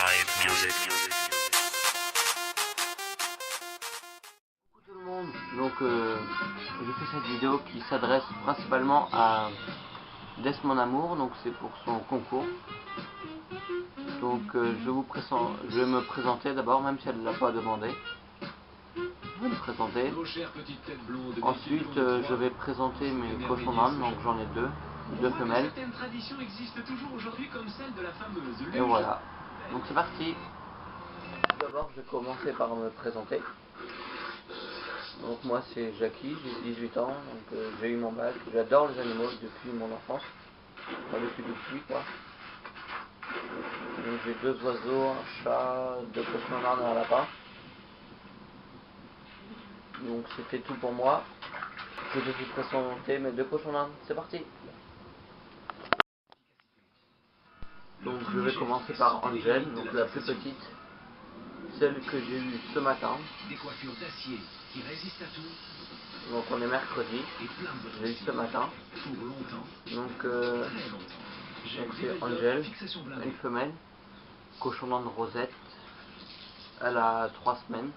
music. Coucou tout le monde, donc je fais cette vidéo qui s'adresse principalement à Des mon amour, donc c'est pour son concours. Donc je vais me présenter d'abord, même si elle ne l'a pas demandé. Je vais me présenter. Ensuite je vais présenter mes cochons d'Inde, donc j'en ai deux femelles. Et voilà, donc c'est parti. D'abord je vais commencer par me présenter. Donc moi c'est Jackie, j'ai 18 ans, donc j'ai eu mon bac. J'adore les animaux depuis mon enfance, enfin depuis tout petit quoi. Donc j'ai 2 oiseaux, un chat, 2 cochons d'Inde et un lapin. Donc c'était tout pour moi. Je vais vous présenter mes 2 cochons d'Inde, c'est parti. Donc je vais commencer par Angel, donc la plus petite, celle que j'ai eue ce matin. Donc on est mercredi, je l'ai eu ce matin. Donc c'est Angel, une femelle, cochon d'Inde rosette. Elle a 3 semaines.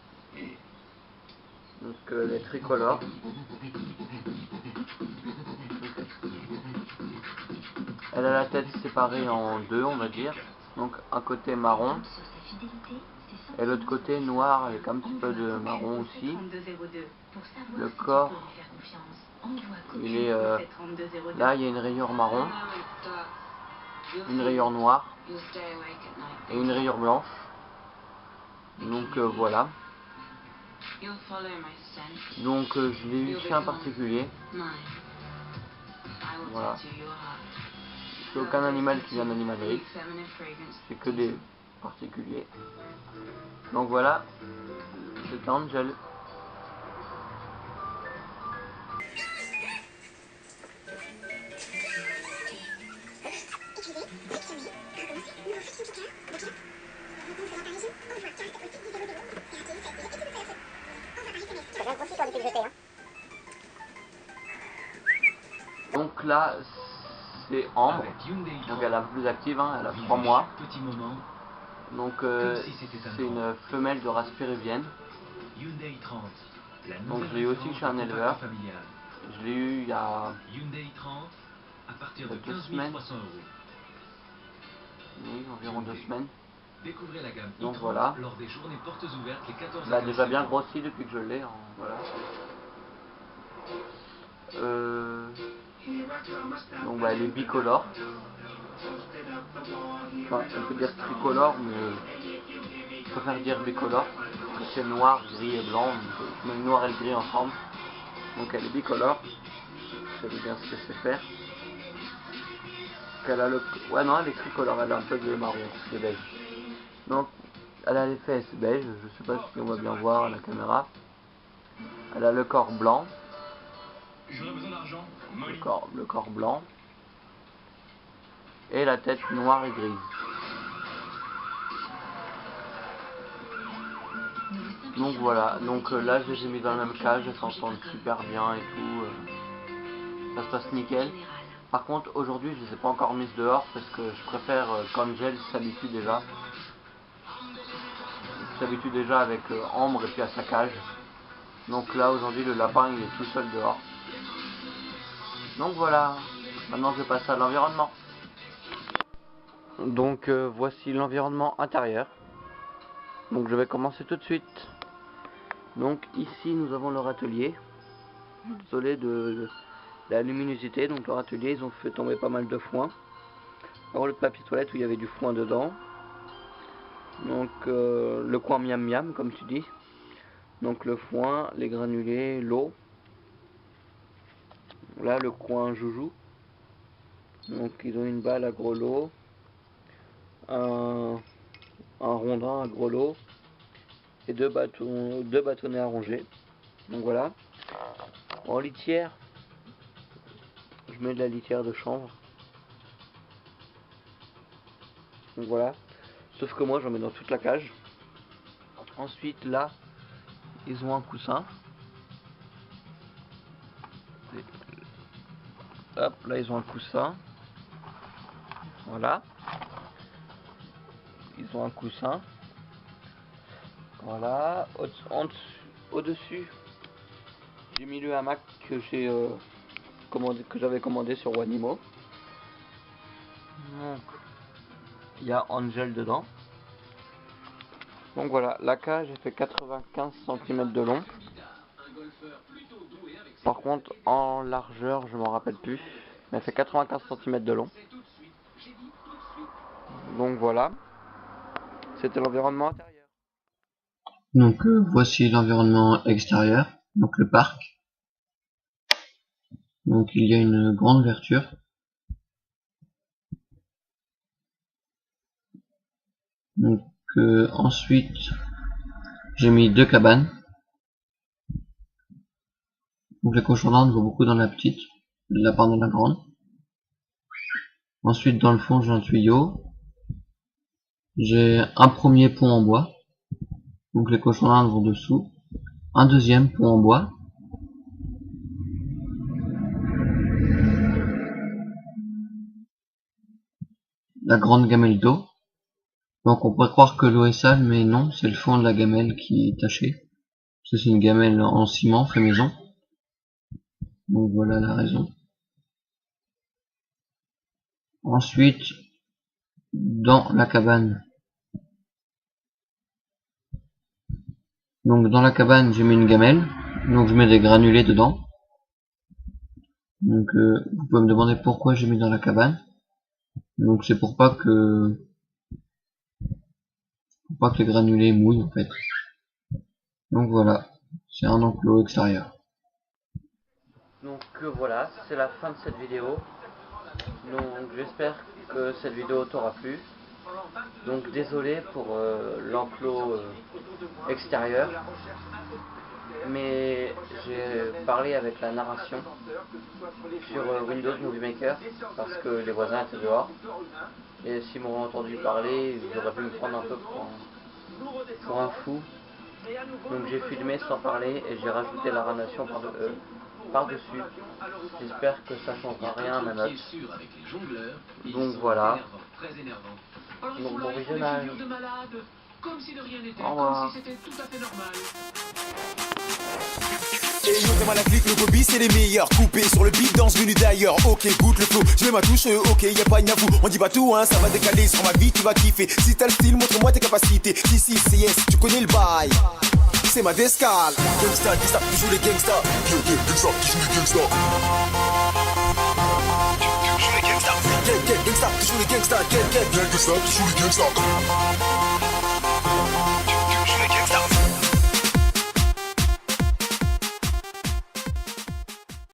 Donc elle est tricolore. Elle a la tête séparée en deux, on va dire. Donc un côté marron et l'autre côté noir avec un petit peu de marron aussi. Le corps, il est là, il y a une rayure marron, une rayure noire et une rayure blanche. Donc voilà. Donc je l'ai eu chez un particulier. Voilà. C'est aucun animal qui vient d'animalerie. C'est que des particuliers. Donc voilà. C'est Angel. Donc là, c'est Ambre. Donc elle est un peu plus active, hein, elle a 3 mois. Donc c'est une femelle de race péruvienne. Donc je l'ai eu aussi chez un éleveur. Je l'ai eu il y a 2 semaines. Oui, environ 2 semaines. Donc voilà. Elle a déjà bien grossi depuis que je l'ai. Hein, voilà. Donc bah, elle est bicolore. Enfin, on peut dire tricolore, mais je préfère dire bicolore. Parce que c'est noir, gris et blanc. Je mets le noir et le gris ensemble. Donc elle est bicolore. Je sais bien ce que c'est faire. Elle a le... Ouais non, elle est tricolore, elle a un peu de marron, c'est beige. Donc elle a les fesses beige, je sais pas si on va bien voir à la caméra. Elle a le corps blanc. Le corps blanc. Et la tête noire et grise. Donc voilà, donc là je les ai mis dans la même cage, elles s'entendent super bien et tout. Ça se passe nickel. Par contre aujourd'hui je les ai pas encore mises dehors parce que je préfère qu'Angel s'habitue déjà. Il s'habitue déjà avec Ambre et puis à sa cage. Donc là aujourd'hui le lapin il est tout seul dehors. Donc voilà, maintenant je vais passer à l'environnement. Donc voici l'environnement intérieur. Donc je vais commencer tout de suite. Donc ici nous avons leur atelier. Désolé de la luminosité. Donc leur atelier, ils ont fait tomber pas mal de foin. Alors le papier toilette où il y avait du foin dedans. Donc le coin miam miam comme tu dis. Donc le foin, les granulés, l'eau. Là le coin joujou. Donc ils ont une balle à gros lot. Un rondin à gros lot. Et deux bâtonnets à ronger. Donc voilà. En litière, je mets de la litière de chanvre. Donc voilà. Sauf que moi j'en mets dans toute la cage. Ensuite là, ils ont un coussin. Hop, là ils ont un coussin. Voilà. ils ont un coussin. Voilà. Au-dessus, j'ai mis le hamac que j'ai que j'avais commandé sur Wanimo. Donc, il y a Angel dedans. Donc voilà, la cage fait 95 cm de long. Par contre, en largeur, je m'en rappelle plus, mais elle fait 95 cm de long. Donc voilà, c'était l'environnement intérieur. Donc voici l'environnement extérieur, donc le parc. Donc il y a une grande ouverture. Donc ensuite j'ai mis 2 cabanes. Donc les cochons d'Inde vont beaucoup dans la petite, les lapins dans la grande. Ensuite dans le fond j'ai un tuyau. J'ai un premier pont en bois. Donc les cochons d'Inde vont dessous. Un deuxième pont en bois. La grande gamelle d'eau. Donc on pourrait croire que l'eau est sale, mais non, c'est le fond de la gamelle qui est taché. C'est une gamelle en ciment fait maison. Donc voilà la raison. Ensuite, dans la cabane. Donc dans la cabane, j'ai mis une gamelle. Donc je mets des granulés dedans. Donc vous pouvez me demander pourquoi j'ai mis dans la cabane. Donc c'est pour pas que les granulés mouillent en fait. Donc voilà, c'est un enclos extérieur. Donc voilà, c'est la fin de cette vidéo. Donc j'espère que cette vidéo t'aura plu. Donc désolé pour l'enclos extérieur, mais j'ai parlé avec la narration sur Windows Movie Maker parce que les voisins étaient dehors. Et s'ils m'auraient entendu parler, ils auraient pu me prendre un peu pour un fou. Donc j'ai filmé sans parler et j'ai rajouté la narration par-dessus. J'espère que ça changera rien à ma note. Donc voilà. Donc bon visionnage. Au revoir. Et yo, la clique, le Bobby, c'est les meilleurs. Coupé sur le beat, danse venu d'ailleurs. Ok, goûte le flow, je mets ma touche, ok, y'a pas de fou. On dit pas tout, hein, ça va décaler. Sur ma vie, tu vas kiffer. Si t'as le style, montre-moi tes capacités. Si, c'est yes, tu connais le bail. C'est ma descale. Gangsta, gangsta, tu joues les gangsta. Yo, gangsta, tu joues les gangsta. Gangsta, tu joues les gangsta. Gangsta, tu joues les gangsta.